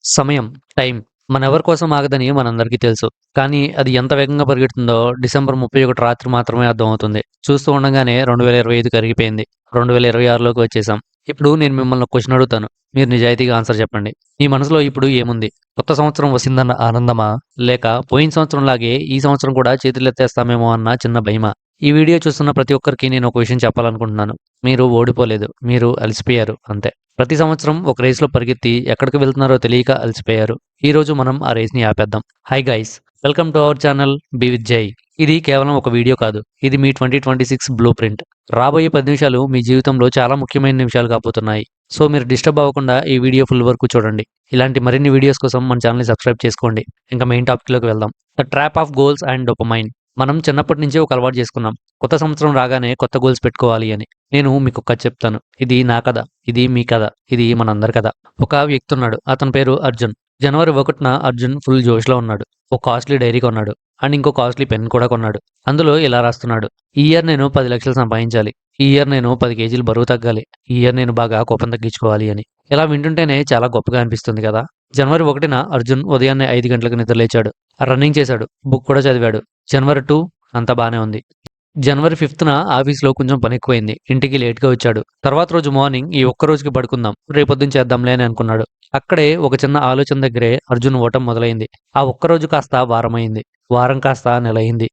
సమయం, టైం మనెవరి కోసం ఆగదని మనందరికీ తెలుసు. కానీ అది ఎంత వేగంగా పరిగెడుతుందో డిసెంబర్ 31 రాత్రి మాత్రమే అర్థమవుతుంది. చూస్తూ ఉండంగానే 2025 కరిగిపోయింది. 2026లోకి వచ్చేసాం. ఇప్పుడు నేను మిమ్మల్ని ఒక క్వెషన్ అడుగుతాను. మీరు నిజాయితీగా ఆన్సర్ చెప్పండి. మీ మనసులో ఇప్పుడు ఏముంది? కొత్త సంవత్సరం వసిందన్న ఆనందమా? లేక పోయిన సంవత్సరంలాగే ఈ సంవత్సరం కూడా చేతులెత్తేస్తామేమో అన్న చిన్న భయమా? ఈ వీడియో చూస్తున్న ప్రతి ఒక్కరికి నేను ఒక విషయం చెప్పాలనుకుంటున్నాను. మీరు ఓడిపోలేదు. మీరు అలసిపోయారు అంతే. ప్రతి సంవత్సరం ఒక రేస్‌లో పరిగెత్తి ఎక్కడికి వెళ్తున్నారో తెలియక అలసిపోయారు. ఈరోజు మనం ఆ రేస్‌ని ఆపేద్దాం. Hi guys! Welcome to our channel be with Jai. ఇది కేవలం ఒక వీడియో కాదు. ఇది మీ 2026 బ్లూ ప్రింట్. రాబోయే 10 నిమిషాలు మీ జీవితంలో చాలా ముఖ్యమైన నిమిషాలు కాబోతున్నాయి. సో మీరు డిస్టర్బ్ అవ్వకుండా ఈ వీడియో ఫుల్ వరకు చూడండి. ఇలాంటి మరిన్ని వీడియోస్ కోసం మన ఛానెల్‌ని సబ్స్క్రైబ్ చేసుకోండి. ఇంకా మెయిన్ టాపిక్‌లోకి వెళ్దాం. The trap of goals and dopamine. మనం చిన్నప్పటి నుంచే ఒక అలవాటు చేసుకున్నాం. కొత్త సంవత్సరం రాగానే కొత్త గోల్స్ పెట్టుకోవాలి అని. నేను మీకు ఒక కథ చెప్తాను. ఇది నా కథ. ఇది మీ కథ. ఇది మనందరి కథ. ఒక వ్యక్తి ఉన్నాడు. అతని పేరు అర్జున్. జనవరి 1న అర్జున్ ఫుల్ జోష్‌లో ఉన్నాడు. ఒక కాస్ట్‌లీ డైరీ కొన్నాడు. అండ్ ఇంకో కాస్ట్‌లీ పెన్ కూడా కొన్నాడు. అందులో ఇలా రాస్తున్నాడు. ఈ ఇయర్ నేను 10 లక్షలు సంపాదించాలి. ఈ ఇయర్ నేను 10 కేజీలు బరువు తగ్గాలి. ఈ ఇయర్ నేను బాగా కోపం తగ్గించుకోవాలి అని. ఇలా వింటుంటేనే చాలా గొప్పగా అనిపిస్తుంది కదా! జనవరి 1న అర్జున్ ఉదయాన్నే 5 గంటలకు నిద్రలేచాడు. రన్నింగ్ చేశాడు. బుక్ కూడా చదివాడు. జనవరి 2 అంతా బానే ఉంది. జనవరి 5న ఆఫీస్‌లో కొంచెం పనెక్కువైంది. ఇంటికి లేట్‌గా వచ్చాడు. తర్వాత రోజు మార్నింగ్ ఈ ఒక్క రోజుకి పడుకుందాం. రేపొద్దున చేద్దాంలే అని అనుకున్నాడు. అక్కడే ఒక చిన్న ఆలోచన దగ్గరే అర్జున్ ఓటమి మొదలైంది. ఆ ఒక్క రోజు కాస్త వారమైంది. వారం కాస్త నెలయింది.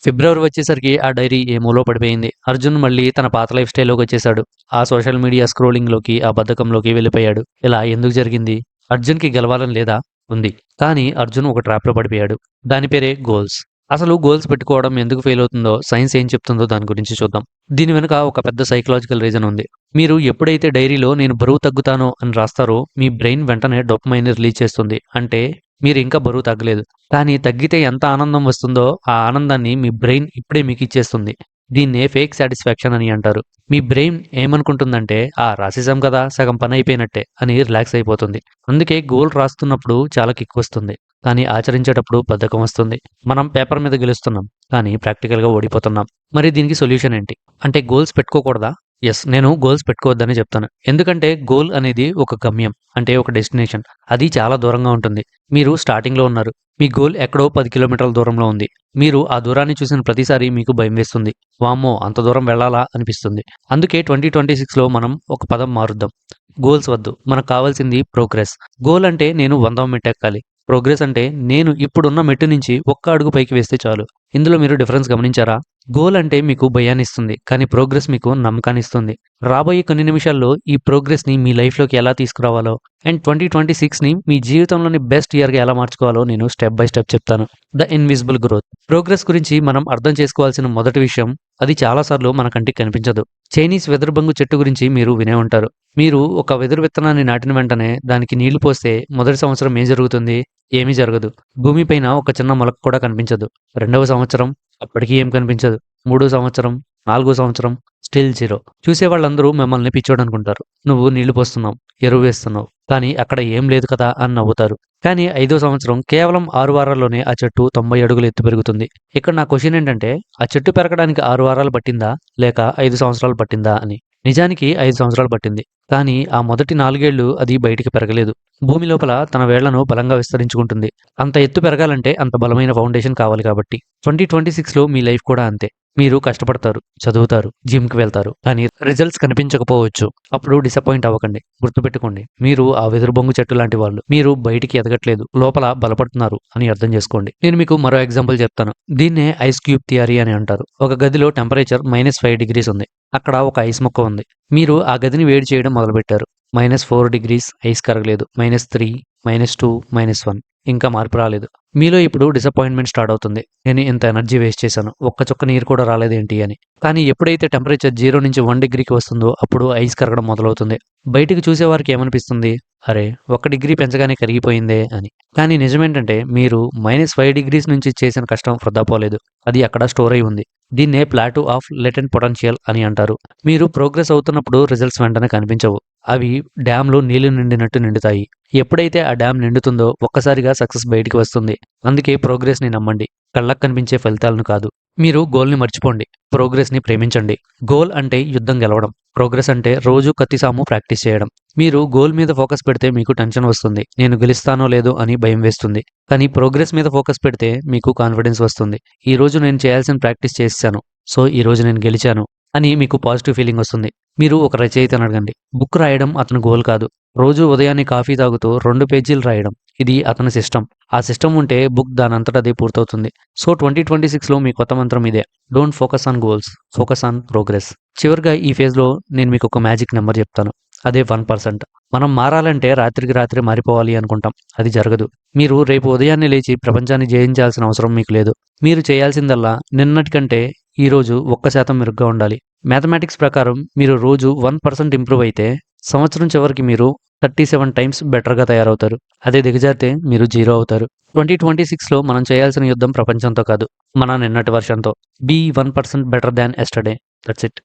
ఫిబ్రవరి వచ్చేసరికి ఆ డైరీ ఏ మూలో పడిపోయింది. అర్జున్ మళ్ళీ తన పాత లైఫ్ స్టైల్‌లోకి వచ్చేసాడు. ఆ సోషల్ మీడియా స్క్రోలింగ్‌లోకి, ఆ బద్ధకంలోకి వెళ్ళిపోయాడు. ఇలా ఎందుకు జరిగింది? అర్జున్‌కి గెలవాలని లేదా? ఉంది. కానీ అర్జున్ ఒక ట్రాప్‌లో పడిపోయాడు. దాని పేరే గోల్స్. అసలు గోల్స్ పెట్టుకోవడం ఎందుకు ఫెయిల్ అవుతుందో, సైన్స్ ఏం చెప్తుందో దాని గురించి చూద్దాం. దీని వెనుక ఒక పెద్ద సైకలాజికల్ రీజన్ ఉంది. మీరు ఎప్పుడైతే డైరీలో నేను బరువు తగ్గుతాను అని రాస్తారో, మీ బ్రెయిన్ వెంటనే డోపమైన్‌ని రిలీజ్ చేస్తుంది. అంటే మీరు ఇంకా బరువు తగ్గలేదు. కానీ తగ్గితే ఎంత ఆనందం వస్తుందో, ఆ ఆనందాన్ని మీ బ్రెయిన్ ఇప్పుడే మీకు ఇచ్చేస్తుంది. దీన్నే ఫేక్ సాటిస్ఫాక్షన్ అని అంటారు. మీ బ్రెయిన్ ఏమనుకుంటుందంటే, రాసేసాం కదా! సగం పని అయిపోయినట్టే అని రిలాక్స్ అయిపోతుంది. అందుకే గోల్ రాస్తున్నప్పుడు చాలా కిక్ వస్తుంది. కానీ ఆచరించేటప్పుడు బద్ధకం వస్తుంది. మనం పేపర్ మీద గెలుస్తున్నాం. కానీ ప్రాక్టికల్‌గా ఓడిపోతున్నాం. మరి దీనికి సొల్యూషన్ ఏంటి? అంటే గోల్స్ పెట్టుకోకూడదా? యెస్. నేను గోల్స్ పెట్టుకోవద్దనే చెప్తాను. ఎందుకంటే గోల్ అనేది ఒక గమ్యం. అంటే ఒక డెస్టినేషన్. అది చాలా దూరంగా ఉంటుంది. మీరు స్టార్టింగ్‌లో ఉన్నారు. మీ గోల్ ఎక్కడో 10 కిలోమీటర్ల దూరంలో ఉంది. మీరు ఆ దూరాన్ని చూసిన ప్రతిసారి మీకు భయం వేస్తుంది. వామ్మో! అంత దూరం వెళ్ళాలా అనిపిస్తుంది. అందుకే 2026లో మనం ఒక పదం మారుద్దాం. గోల్స్ వద్దు. మనకు కావాల్సింది ప్రోగ్రెస్. గోల్ అంటే నేను 100వ మెట్టెక్కాలి. ప్రోగ్రెస్ అంటే నేను ఇప్పుడున్న మెట్టు నుంచి ఒక్క అడుగు పైకి వేస్తే చాలు. ఇందులో మీరు డిఫరెన్స్ గమనించారా? గోల్ అంటే మీకు భయాన్నిస్తుంది. కానీ ప్రోగ్రెస్ మీకు నమ్మకాన్నిస్తుంది. రాబోయే కొన్ని నిమిషాల్లో ఈ ప్రోగ్రెస్‌ని మీ లైఫ్‌లోకి ఎలా తీసుకురావాలో అండ్ 2026ని మీ జీవితంలోని బెస్ట్ ఇయర్‌గా ఎలా మార్చుకోవాలో నేను స్టెప్ బై స్టెప్ చెప్తాను. The invisible growth. ప్రోగ్రెస్ గురించి మనం అర్థం చేసుకోవాల్సిన మొదటి విషయం, అది చాలా సార్లు మన కంటికి కనిపించదు. చైనీస్ వెదురుబంగు చెట్టు గురించి మీరు వినే ఉంటారు. మీరు ఒక వెదురు విత్తనాన్ని నాటిన వెంటనే దానికి నీళ్లు పోస్తే మొదటి సంవత్సరం ఏం జరుగుతుంది? ఏమీ జరగదు. భూమిపైన ఒక చిన్న మొలక కూడా కనిపించదు. రెండవ సంవత్సరం అప్పటికి ఏం కనిపించదు. మూడో సంవత్సరం, నాలుగో సంవత్సరం స్టిల్ జీరో. చూసేవాళ్ళందరూ మిమ్మల్ని పిచ్చోడనుకుంటారు. నువ్వు నీళ్లు పోస్తున్నావు, ఎరువు వేస్తున్నావు, కానీ అక్కడ ఏం లేదు కదా అని నవ్వుతారు. కానీ 5వ సంవత్సరం కేవలం 6 వారాల్లోనే ఆ చెట్టు 90 అడుగులు ఎత్తు పెరుగుతుంది. ఇక్కడ నా క్వెషన్ ఏంటంటే, ఆ చెట్టు పెరగడానికి 6 వారాలు పట్టిందా? లేక 5 సంవత్సరాలు పట్టిందా అని. నిజానికి 5 సంవత్సరాలు పట్టింది. కానీ ఆ మొదటి 4 ఏళ్లు అది బయటికి పెరగలేదు. భూమి లోపల తన వేళ్లను బలంగా విస్తరించుకుంటుంది. అంత ఎత్తు పెరగాలంటే అంత బలమైన ఫౌండేషన్ కావాలి కాబట్టి. 2026లో మీ లైఫ్ కూడా అంతే. మీరు కష్టపడతారు, చదువుతారు, జిమ్‌కి వెళ్తారు. కానీ రిజల్ట్స్ కనిపించకపోవచ్చు. అప్పుడు డిసప్పాయింట్ అవ్వకండి. గుర్తుపెట్టుకోండి. మీరు ఆ వెదురు బొంగు చెట్టు లాంటి వాళ్ళు. మీరు బయటికి ఎదగట్లేదు. లోపల బలపడుతున్నారు అని అర్థం చేసుకోండి. నేను మీకు మరో ఎగ్జాంపుల్ చెప్తాను. దీన్నే ఐస్ క్యూబ్ థియరీ అని అంటారు. ఒక గదిలో టెంపరేచర్ -5 డిగ్రీస్ ఉంది. అక్కడ ఒక ఐస్ ముక్క ఉంది. మీరు ఆ గదిని వేడి చేయడం మొదలుపెట్టారు. -4 డిగ్రీస్ ఐస్ కరగలేదు. -3, -2, -1 ఇంకా మార్పు రాలేదు. మీలో ఇప్పుడు డిసప్పాయింట్‌మెంట్ స్టార్ట్ అవుతుంది. నేను ఇంత ఎనర్జీ వేస్ట్ చేశాను. ఒక్క చుక్క నీరు కూడా రాలేదేంటి అని. కానీ ఎప్పుడైతే టెంపరేచర్ 0 నుంచి 1 డిగ్రీకి వస్తుందో అప్పుడు ఐస్ కరగడం మొదలవుతుంది. బయటికి చూసేవారికి ఏమనిపిస్తుంది? అరే! 1 డిగ్రీ పెంచగానే కరిగిపోయిందే అని. కానీ నిజమేంటంటే మీరు -5 డిగ్రీస్ నుంచి చేసిన కష్టం వృధా పోలేదు. అది అక్కడ స్టోర్ అయి ఉంది. దీన్నే ప్లాటూ ఆఫ్ లేటెంట్ పొటెన్షియల్ అని అంటారు. మీరు ప్రోగ్రెస్ అవుతున్నప్పుడు రిజల్ట్స్ వెంటనే కనిపించవు. అవి డ్యామ్‌లో నీళ్లు నిండినట్టు నిండుతాయి. ఎప్పుడైతే ఆ డ్యామ్ నిండుతుందో ఒక్కసారిగా సక్సెస్ బయటికి వస్తుంది. అందుకే ప్రోగ్రెస్‌ని నమ్మండి. కళ్ళకు కనిపించే ఫలితాలను కాదు. మీరు గోల్‌ని మర్చిపోండి. ప్రోగ్రెస్‌ని ప్రేమించండి. గోల్ అంటే యుద్ధం గెలవడం. ప్రోగ్రెస్ అంటే రోజు కత్తిసాము ప్రాక్టీస్ చేయడం. మీరు గోల్ మీద ఫోకస్ పెడితే మీకు టెన్షన్ వస్తుంది. నేను గెలుస్తానో లేదో అని భయం వేస్తుంది. కానీ ప్రోగ్రెస్ మీద ఫోకస్ పెడితే మీకు కాన్ఫిడెన్స్ వస్తుంది. ఈరోజు నేను చేయాల్సిన ప్రాక్టీస్ చేసేసాను. సో, ఈరోజు నేను గెలిచాను అని మీకు పాజిటివ్ ఫీలింగ్ వస్తుంది. మీరు ఒక రచయితని అడగండి. బుక్ రాయడం అతని గోల్ కాదు. రోజు ఉదయాన్నే కాఫీ తాగుతూ 2 పేజీలు రాయడం. ఇది అతని సిస్టమ్. ఆ సిస్టమ్ ఉంటే బుక్ దానంతట అదే పూర్తవుతుంది. సో, 2026లో మీ కొత్త మంత్రం ఇదే. Don't focus on goals. Focus on progress. చివరగా ఈ ఫేజ్‌లో నేను మీకొక మ్యాజిక్ నంబర్ చెప్తాను. అదే 1%. మనం మారాలంటే రాత్రికి రాత్రే మారిపోవాలి అనుకుంటాం. అది జరగదు. మీరు రేపు ఉదయాన్నే లేచి ప్రపంచాన్ని జయించాల్సిన అవసరం మీకు లేదు. మీరు చేయాల్సిందల్లా నిన్నటి కంటే ఈరోజు 1% మెరుగ్గా ఉండాలి. మ్యాథమెటిక్స్ ప్రకారం మీరు రోజు 1% ఇంప్రూవ్ అయితే సంవత్సరం చివరికి మీరు 37 టైమ్స్ బెటర్‌గా తయారవుతారు. అదే దిగజారితే మీరు 0 అవుతారు. 2026లో మనం చేయాల్సిన యుద్ధం ప్రపంచంతో కాదు. మన నిన్నటి వర్షన్‌తో. Be 1% better than yesterday. That's it.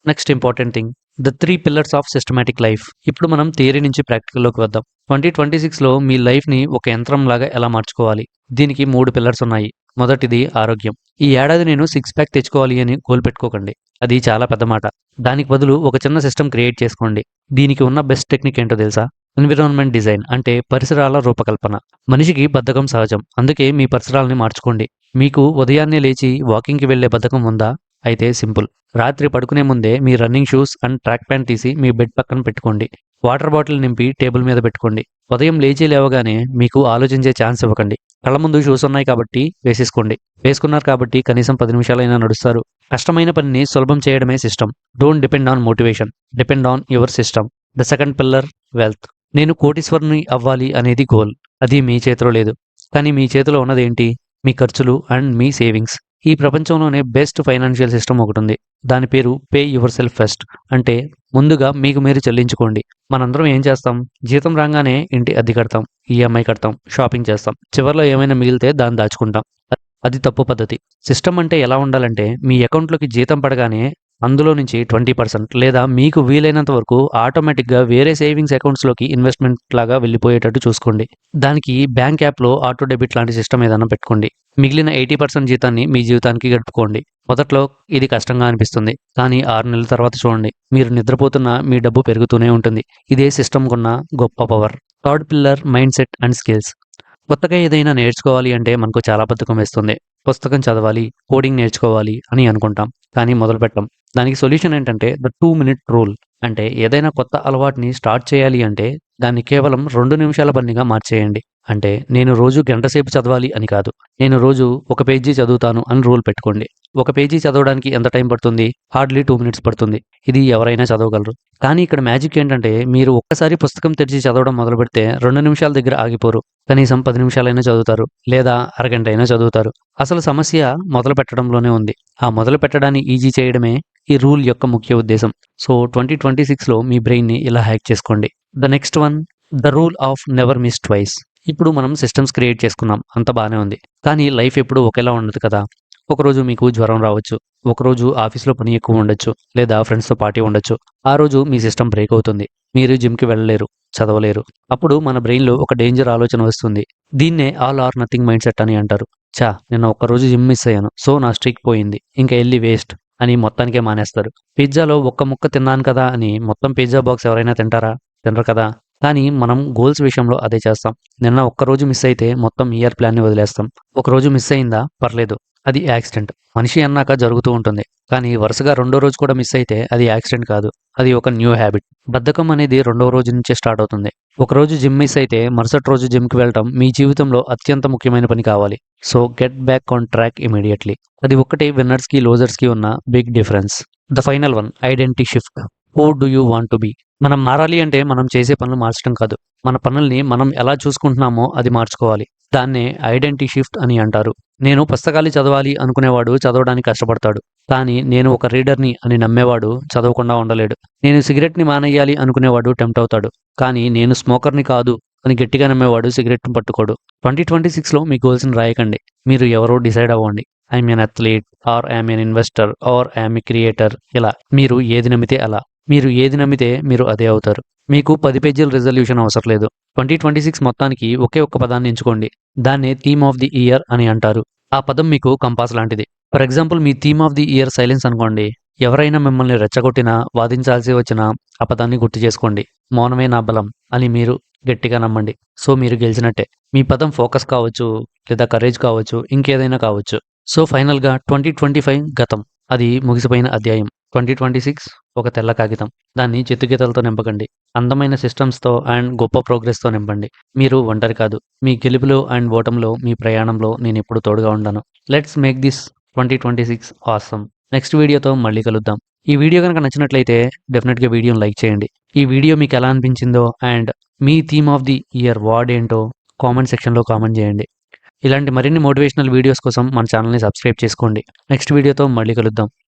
Next important thing. The 3 pillars of systematic life. ఇప్పుడు మనం థియరీ నుంచి ప్రాక్టికల్‌లోకి వద్దాం. 2026లో మీ లైఫ్‌ని ఒక యంత్రంలాగా ఎలా మార్చుకోవాలి? దీనికి 3 పిల్లర్స్ ఉన్నాయి. మొదటిది ఆరోగ్యం. ఈ ఏడాది నేను సిక్స్ ప్యాక్ తెచ్చుకోవాలి అని గోల్ పెట్టుకోకండి. అది చాలా పెద్ద మాట. దానికి బదులు ఒక చిన్న సిస్టమ్ క్రియేట్ చేసుకోండి. దీనికి ఉన్న బెస్ట్ టెక్నిక్ ఏంటో తెలుసా? ఎన్విరాన్మెంట్ డిజైన్ అంటే పరిసరాల రూపకల్పన. మనిషికి బద్ధకం సహజం. అందుకే మీ పరిసరాలని మార్చుకోండి. మీకు ఉదయాన్నే లేచి వాకింగ్‌కి వెళ్ళే బద్ధకం ఉందా? అయితే సింపుల్. రాత్రి పడుకునే ముందే మీ running shoes and track pant తీసి మీ బెడ్ పక్కన పెట్టుకోండి. వాటర్ బాటిల్ నింపి టేబుల్ మీద పెట్టుకోండి. ఉదయం లేచి లేవగానే మీకు ఆలోచించే ఛాన్స్ ఇవ్వకండి. కళ్ళ ముందు షూస్ ఉన్నాయి కాబట్టి వేసేసుకోండి. వేసుకున్నారు కాబట్టి కనీసం 10 నిమిషాలైనా నడుస్తారు. కష్టమైన పనిని సులభం చేయడమే system. Don't depend on motivation. Depend on your system. The second pillar wealth. నేను కోటీశ్వరుని అవ్వాలి అనేది గోల్. అది మీ చేతిలో లేదు. కానీ మీ చేతిలో ఉన్నదేంటి? మీ ఖర్చులు అండ్ మీ సేవింగ్స్. ఈ ప్రపంచంలోనే బెస్ట్ ఫైనాన్షియల్ సిస్టమ్ ఒకటుంది. దాని పేరు పే యువర్ సెల్ఫ్ ఫస్ట్. అంటే ముందుగా మీకు మీరు చెల్లించుకోండి. మనందరం ఏం చేస్తాం? జీతం రాగానే ఇంటి అద్దె కడతాం, ఈఎంఐ కడతాం, షాపింగ్ చేస్తాం. చివర్లో ఏమైనా మిగిలితే దాన్ని దాచుకుంటాం. అది తప్పు పద్ధతి. సిస్టమ్ అంటే ఎలా ఉండాలంటే మీ అకౌంట్‌లోకి జీతం పడగానే అందులో నుంచి 20% లేదా మీకు వీలైనంత వరకు ఆటోమేటిక్‌గా వేరే సేవింగ్స్ అకౌంట్స్‌లోకి ఇన్వెస్ట్‌మెంట్ లాగా వెళ్ళిపోయేటట్టు చూసుకోండి. దానికి బ్యాంక్ యాప్‌లో ఆటో డెబిట్ లాంటి సిస్టమ్ ఏదైనా పెట్టుకోండి. మిగిలిన 80% జీతాన్ని మీ జీవితానికి గడుపుకోండి. మొదట్లో ఇది కష్టంగా అనిపిస్తుంది. కానీ 6 నెలల తర్వాత చూడండి. మీరు నిద్రపోతున్న మీ డబ్బు పెరుగుతూనే ఉంటుంది. ఇదే సిస్టమ్‌కున్న గొప్ప power. Third pillar mind set and skills. కొత్తగా ఏదైనా నేర్చుకోవాలి అంటే మనకు చాలా బద్ధకం వేస్తుంది. పుస్తకం చదవాలి, కోడింగ్ నేర్చుకోవాలి అని అనుకుంటాం. కానీ మొదలుపెట్టం. దానికి సొల్యూషన్ ఏంటంటే ద 2 మినిట్ రూల్. అంటే ఏదైనా కొత్త అలవాటుని స్టార్ట్ చేయాలి అంటే దాన్ని కేవలం 2 నిమిషాల పనిగా మార్చేయండి. అంటే నేను రోజు గంట సేపు చదవాలి అని కాదు. నేను రోజు ఒక పేజీ చదువుతాను అని రూల్ పెట్టుకోండి. ఒక పేజీ చదవడానికి ఎంత టైం పడుతుంది? హార్డ్‌లీ 2 మినిట్స్ పడుతుంది. ఇది ఎవరైనా చదవగలరు. కానీ ఇక్కడ మ్యాజిక్ ఏంటంటే మీరు ఒక్కసారి పుస్తకం తెరిచి చదవడం మొదలుపెడితే 2 నిమిషాల దగ్గర ఆగిపోరు. కనీసం 10 నిమిషాలైనా చదువుతారు. లేదా అరగంట అయినా చదువుతారు. అసలు సమస్య మొదలు పెట్టడంలోనే ఉంది. ఆ మొదలు పెట్టడాన్ని ఈజీ చేయడమే ఈ రూల్ యొక్క ముఖ్య ఉద్దేశం. సో, 2026లో మీ బ్రెయిన్‌ని ఇలా హ్యాక్ చేసుకోండి. The next one. The rule of never miss twice. ఇప్పుడు మనం సిస్టమ్స్ క్రియేట్ చేసుకున్నాం. అంతా బానే ఉంది. కానీ లైఫ్ ఎప్పుడూ ఒకేలా ఉండదు కదా! ఒకరోజు మీకు జ్వరం రావచ్చు. ఒకరోజు ఆఫీస్‌లో పని ఎక్కువ ఉండొచ్చు. లేదా ఫ్రెండ్స్‌తో పార్టీ ఉండొచ్చు. ఆ రోజు మీ సిస్టమ్ బ్రేక్ అవుతుంది. మీరు జిమ్‌కి వెళ్ళలేరు. చదవలేరు. అప్పుడు మన బ్రెయిన్‌లో ఒక డేంజర్ ఆలోచన వస్తుంది. దీన్నే all or nothing mindset అని అంటారు. నిన్న ఒక్కరోజు జిమ్ మిస్ అయ్యాను. సో, నా స్ట్రీక్ పోయింది. ఇంక ఎళ్లి వేస్ట్ అని మొత్తానికే మానేస్తారు. పిజ్జాలో ఒక్క ముక్క తిన్నాను కదా అని మొత్తం పిజ్జా బాక్స్ ఎవరైనా తింటారా? తినరు కదా! కానీ మనం గోల్స్ విషయంలో అదే చేస్తాం. నిన్న ఒక్కరోజు మిస్ అయితే మొత్తం ఇయర్ ప్లాన్‌ని వదిలేస్తాం. ఒకరోజు మిస్ అయిందా? పర్లేదు. అది యాక్సిడెంట్. మనిషి అన్నాక జరుగుతూ ఉంటుంది. కానీ వరుసగా రెండో రోజు కూడా మిస్ అయితే అది యాక్సిడెంట్ కాదు. అది ఒక న్యూ హ్యాబిట్. బద్ధకం అనేది రెండవ రోజు నుంచే స్టార్ట్ అవుతుంది. ఒకరోజు జిమ్ మిస్ అయితే మరుసటి రోజు జిమ్‌కి వెళ్ళటం మీ జీవితంలో అత్యంత ముఖ్యమైన పని కావాలి. So, get back on track immediately. అది ఒక్కటే విన్నర్స్‌కి, లూజర్స్‌కి ఉన్న big difference. The final one. Identity shift. Who do you want to be? మనం మారాలి అంటే మనం చేసే పనులు మార్చడం కాదు. మన పనుల్ని మనం ఎలా చూసుకుంటున్నామో అది మార్చుకోవాలి. దాన్నే ఐడెంటిటీ షిఫ్ట్ అని అంటారు. నేను పుస్తకాలు చదవాలి అనుకునేవాడు చదవడానికి కష్టపడతాడు. కానీ నేను ఒక రీడర్‌ని అని నమ్మేవాడు చదవకుండా ఉండలేడు. నేను సిగరెట్‌ని మానేయాలి అనుకునేవాడు టెంప్ట్ అవుతాడు. కానీ నేను స్మోకర్‌ని కాదు అని గట్టిగా నమ్మేవాడు సిగరెట్‌ని పట్టుకోడు. 2026లో మీ గోల్స్‌ని రాయకండి. మీరు ఎవరో డిసైడ్ అవ్వండి. I'm an athlete or I'm an investor or I'm a creator ఇలా. మీరు ఏది నమ్మితే అలా. మీరు ఏది నమ్మితే మీరు అదే అవుతారు. మీకు 10 పేజీల రిజల్యూషన్ అవసరం లేదు. 2026 మొత్తానికి ఒకే ఒక్క పదాన్ని ఎంచుకోండి. దాన్నే థీమ్ ఆఫ్ ది ఇయర్ అని అంటారు. ఆ పదం మీకు కంపాస్ లాంటిది. For example me theme of the year silence అనుకోండి. ఎవరైనా మిమ్మల్ని రెచ్చగొట్టినా, వాదించాల్సి వచ్చినా ఆ పదాన్ని గుర్తు చేసుకోండి. మౌనమే నా బలం అని మీరు గట్టిగా నమ్మండి. సో మీరు గెలిచినట్టే. మీ పదం ఫోకస్ కావచ్చు, లేదా కరేజ్ కావచ్చు, ఇంకేదైనా కావచ్చు. సో ఫైనల్‌గా 2025 గతం. అది ముగిసిపోయిన అధ్యాయం. 2026 ఒక తెల్ల కాగితం. దాన్ని చిత్తుగీతలతో నింపకండి. అందమైన సిస్టమ్స్‌తో అండ్ గొప్ప ప్రోగ్రెస్‌తో నింపండి. మీరు ఒంటరి కాదు. మీ గెలుపులో అండ్ ఓటమిలో, మీ ప్రయాణంలో నేనెప్పుడు తోడుగా ఉంటాను. Let's make this 2026 awesome. Next వీడియోతో మళ్ళీ కలుద్దాం. ఈ వీడియో గనుక నచ్చినట్లయితే డెఫినెట్‌గా వీడియోని లైక్ చేయండి. ఈ వీడియో మీకు ఎలా అనిపించిందో and me theme of the year word ఏంటో కామెంట్ సెక్షన్‌లో కామెంట్ చేయండి. ఇలాంటి మరిన్ని మోటివేషనల్ వీడియోస్ కోసం మన ఛానల్‌ని సబ్స్క్రైబ్ చేసుకోండి. నెక్స్ట్ వీడియోతో మళ్ళీ కలుద్దాం.